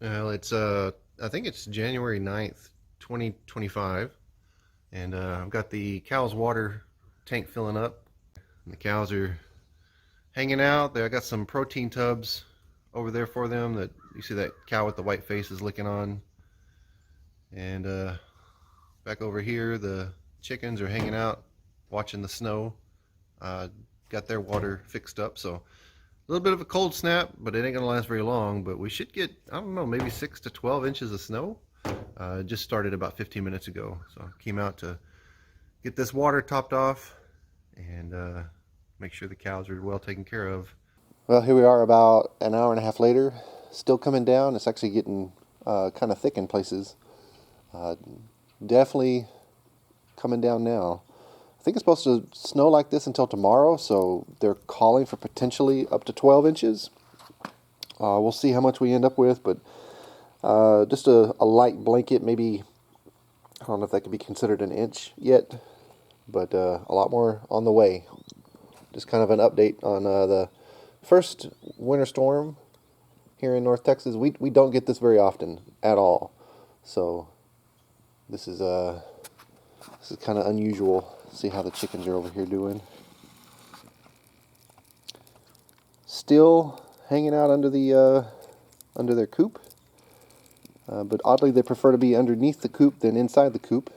Well, it's I think it's January 9th, 2025, and I've got the cow's water tank filling up. And the cows are hanging out there. I got some protein tubs over there for them. That you see that cow with the white face is licking on, and back over here the chickens are hanging out, watching the snow. Uh, got their water fixed up, so a little bit of a cold snap, but it ain't gonna last very long. But we should get, I don't know, maybe 6 to 12 inches of snow. It just started about 15 minutes ago, so I came out to get this water topped off and make sure the cows are well taken care of. Well, here we are about an hour and a half later, still coming down. It's actually getting kind of thick in places. Uh, Definitely coming down now. I think it's supposed to snow like this until tomorrow, so they're calling for potentially up to 12 inches. We'll see how much we end up with, but just a light blanket, maybe, I don't know if that could be considered an inch yet, but a lot more on the way. Just kind of an update on the first winter storm here in North Texas. We don't get this very often at all, so this is kind of unusual. See how the chickens are over here doing. Still hanging out under the under their coop, but oddly they prefer to be underneath the coop than inside the coop.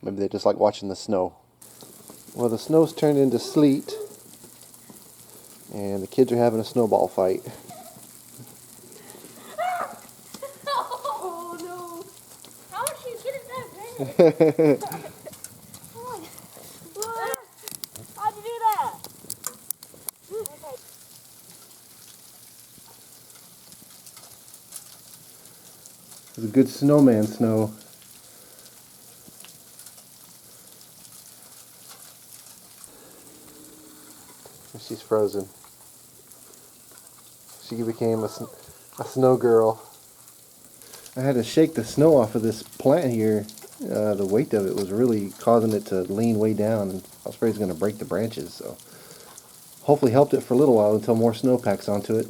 Maybe they just like watching the snow. Well, the snow's turned into sleet, and the kids are having a snowball fight. Oh no! How did she get it that bad? Come on. How'd you do that? Okay. It's a good snowman snow. She's frozen. She became a snow girl. I had to shake the snow off of this plant here. The weight of it was really causing it to lean way down, and I was afraid it was going to break the branches. So hopefully helped it for a little while until more snow packs onto it.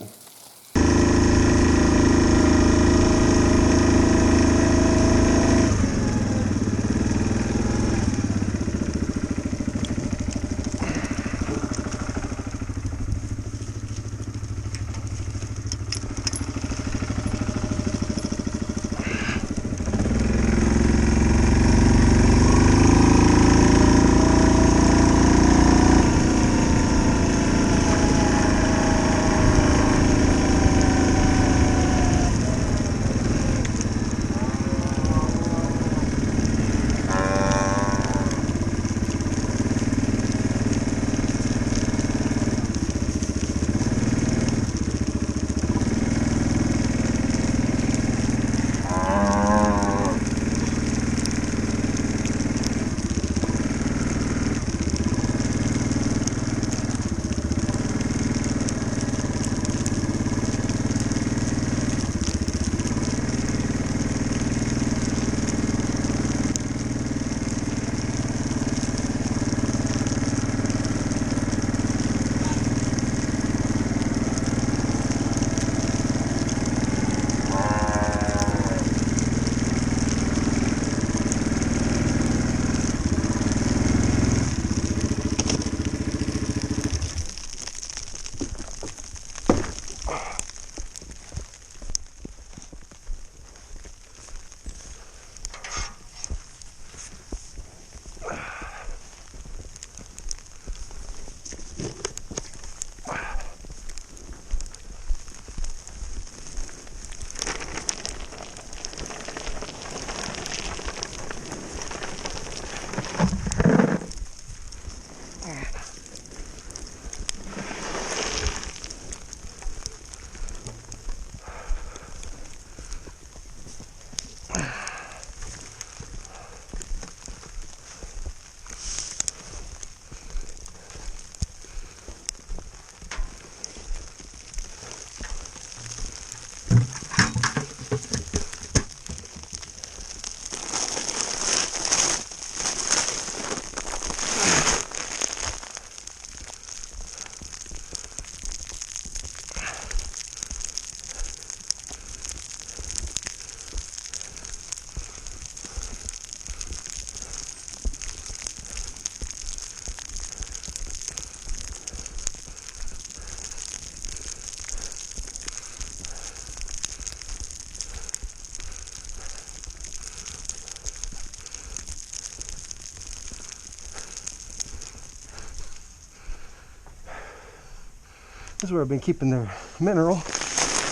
This is where I've been keeping their mineral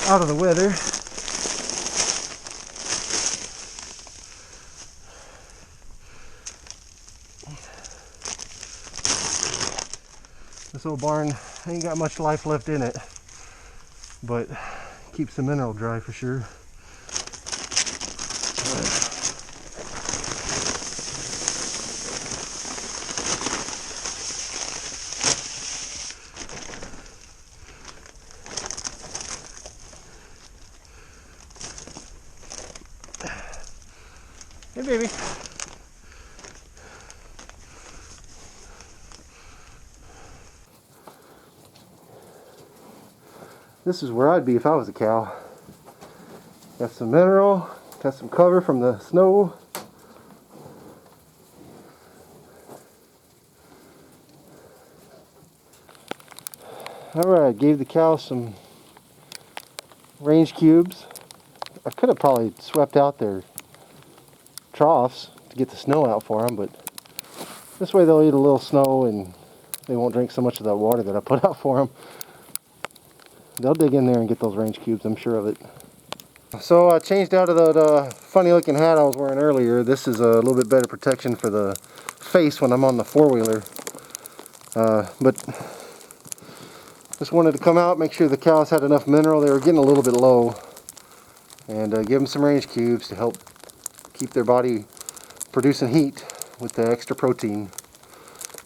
out of the weather. This old barn ain't got much life left in it, but keeps the mineral dry for sure. Hey, baby. This is where I'd be if I was a cow. Got some mineral, got some cover from the snow. Alright, gave the cow some range cubes. I could have probably swept out their troughs to get the snow out for them, but this way they'll eat a little snow and they won't drink so much of that water that I put out for them. They'll dig in there and get those range cubes, I'm sure of it. So I changed out of the funny looking hat I was wearing earlier. This is a little bit better protection for the face when I'm on the four-wheeler. But just wanted to come out, make sure the cows had enough mineral. They were getting a little bit low. And give them some range cubes to help keep their body producing heat with the extra protein.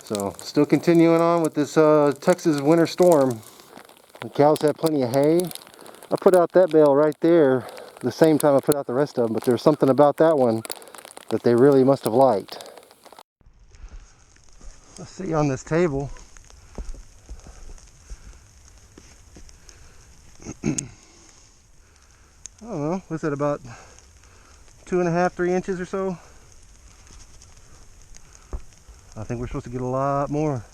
So still continuing on with this Texas winter storm. The cows have plenty of hay. I put out that bale right there the same time I put out the rest of them, but there's something about that one that they really must have liked. Let's see on this table. I don't know, what's that, about 2.5, 3 inches or so? I think we're supposed to get a lot more.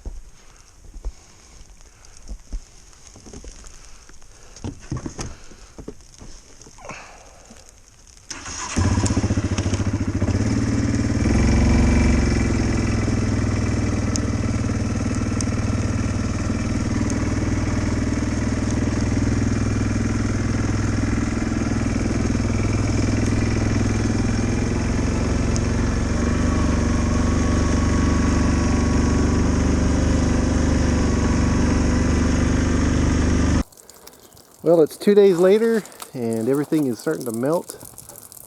Well, it's 2 days later and everything is starting to melt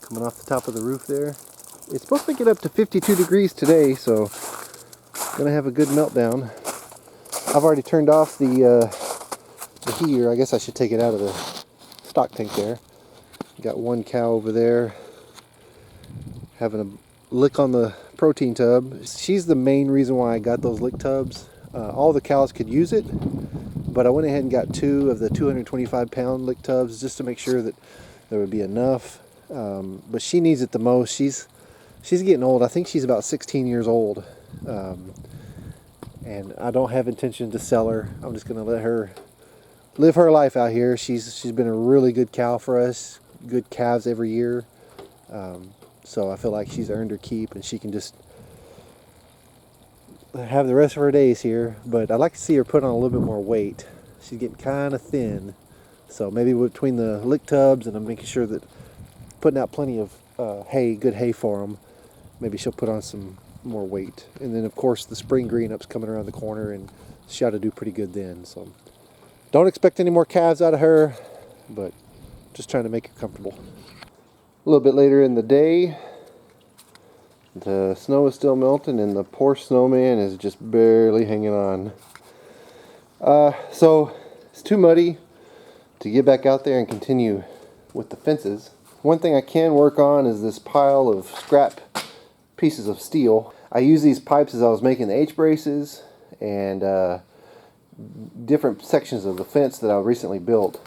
coming off the top of the roof there. It's supposed to get up to 52 degrees today, so gonna have a good meltdown. I've already turned off the heater. I guess I should take it out of the stock tank there. Got one cow over there having a lick on the protein tub. She's the main reason why I got those lick tubs. All the cows could use it, but I went ahead and got 2 of the 225-pound lick tubs just to make sure that there would be enough. But she needs it the most. She's getting old. I think she's about 16 years old, and I don't have intention to sell her. I'm just going to let her live her life out here. She's been a really good cow for us. Good calves every year. So I feel like she's earned her keep, and she can just have the rest of her days here. But I'd like to see her put on a little bit more weight. She's getting kind of thin, so maybe between the lick tubs and I'm making sure that putting out plenty of good hay for them, maybe she'll put on some more weight. And then of course the spring green up's coming around the corner, and she ought to do pretty good then. So don't expect any more calves out of her, but just trying to make her comfortable. A little bit later in the day, the snow is still melting and the poor snowman is just barely hanging on. So it's too muddy to get back out there and continue with the fences. One thing I can work on is this pile of scrap pieces of steel. I used these pipes as I was making the H-braces and different sections of the fence that I recently built.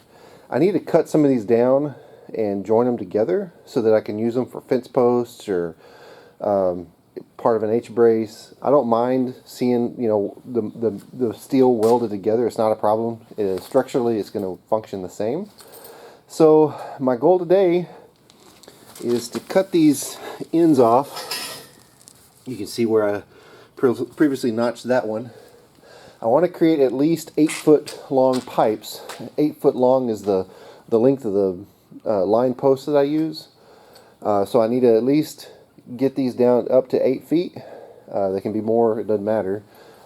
I need to cut some of these down and join them together so that I can use them for fence posts or part of an H-brace. I don't mind seeing, you know, the steel welded together. It's not a problem. Structurally, it's going to function the same. So my goal today is to cut these ends off. You can see where I previously notched that one. I want to create at least 8-foot long pipes. 8 foot long is the length of the line post that I use. So I need to at least get these down up to 8 feet. They can be more, it doesn't matter.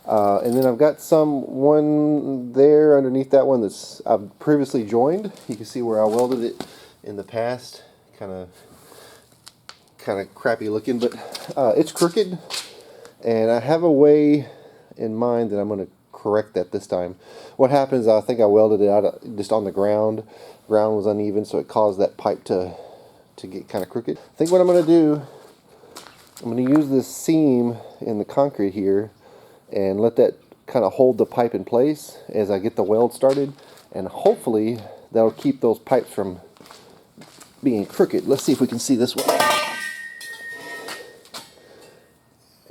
And then I've got one there underneath that one that's I've previously joined. You can see where I welded it in the past. Kind of crappy looking, but it's crooked. And I have a way in mind that I'm going to correct that this time. What happens, I think I welded it out just on the ground. Ground was uneven, so it caused that pipe to get kind of crooked. I think what I'm going to do, I'm going to use this seam in the concrete here and let that kind of hold the pipe in place as I get the weld started, and hopefully that'll keep those pipes from being crooked. Let's see if we can see this one.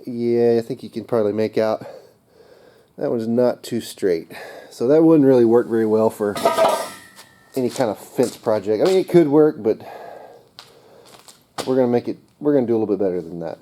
Yeah, I think you can probably make out that one's not too straight. So that wouldn't really work very well for any kind of fence project. I mean, it could work, but we're going to do a little bit better than that.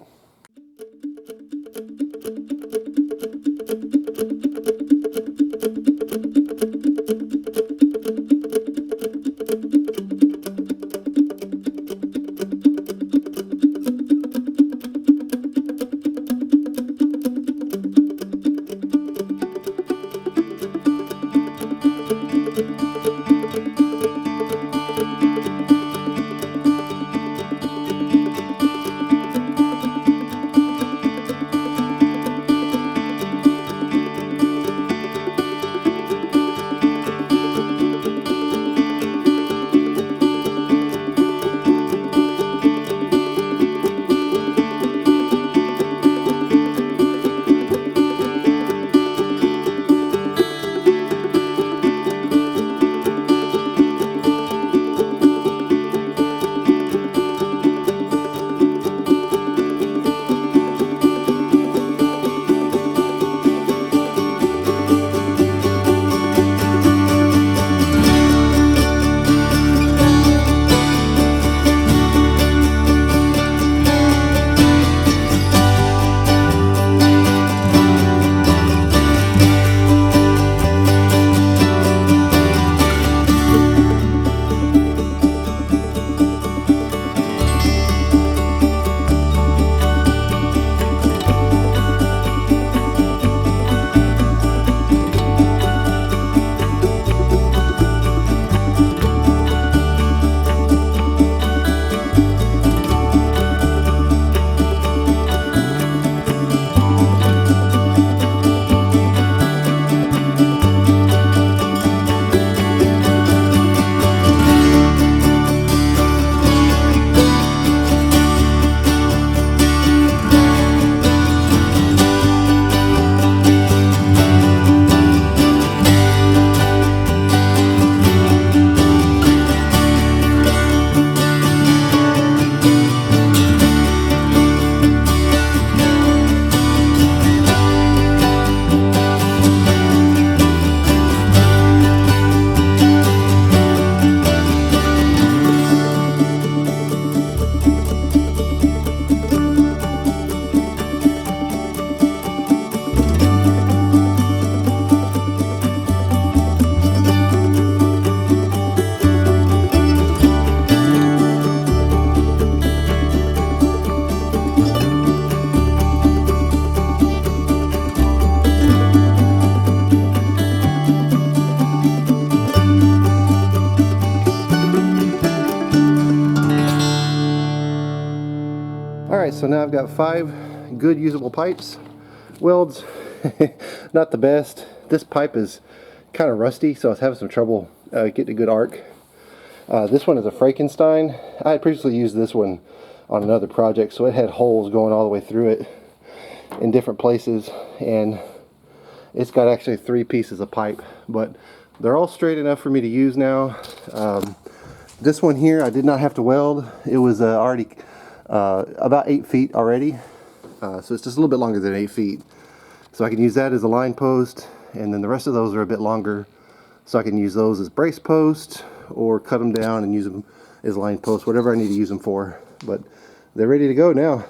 Alright, so now I've got 5 good usable pipes. Welds, not the best. This pipe is kind of rusty, so I was having some trouble getting a good arc. This one is a Frankenstein. I had previously used this one on another project, so it had holes going all the way through it in different places, and it's got actually 3 pieces of pipe, but they're all straight enough for me to use now. This one here I did not have to weld. It was already about 8 feet already, so it's just a little bit longer than 8 feet, so I can use that as a line post, and then the rest of those are a bit longer, so I can use those as brace posts or cut them down and use them as line posts, whatever I need to use them for. But they're ready to go now.